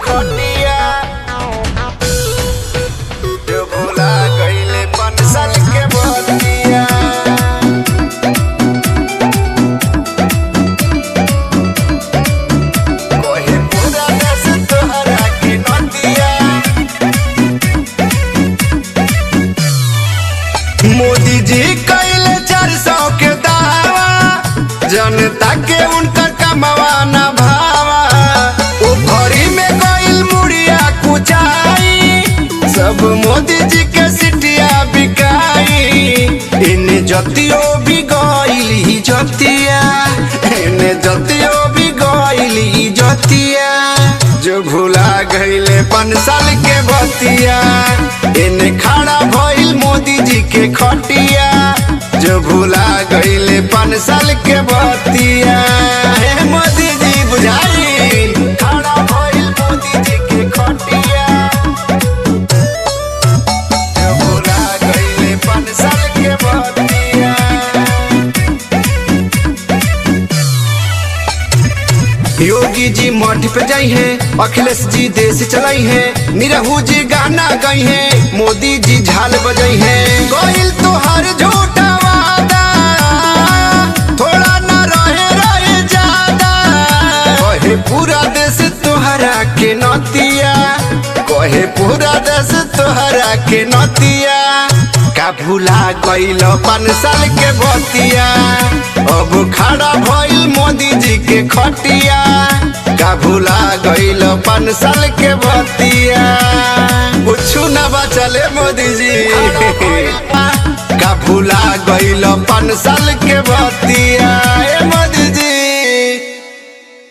खटिया जो भुला गइले 5 साल के बतिया। कहे पूरा देश तोहरा के नतिया। मोदी जी कइले 400 के दावा, जनता के उनका कमावा न भावा। ओ भरी में गइल मुड़िया कुचाई, सब मोदी जी के सिटिया बिकाई। इन्हें जतियो भी गइल ही जतिया, इन्हें जतियो भी गइल ही जतिया। जो भुला गइले 5 साल के बतिया, इन्हें खड़ा भइल मोदी जी के खटिया। जो भुला गइले 5 साल के बतिया। हे मोदी जी बुझाई, खड़ा भइल मोदी जी के खटिया। जो भुला गइले 5 साल के बतिया। योगी जी मठ पे जाई है, अखिलेश जी देश चलाई है, निरहू जी गाना गई है, मोदी जी झाल बजाई है। गोइल तो हर झूठा वादा, थोड़ा ना रहे ज्यादा। कहे पूरा देश तोहरा के नतिया, कहे पूरा देश तोहरा के नतिया। का भुला गइल 5 साल के बतिया, अब खड़ा भइल मोदी जी के खटिया। का भुला गइल 5 साल के बतिया, कुछ न बचले मोदी जी। का भुला गइल 5 साल के बतिया।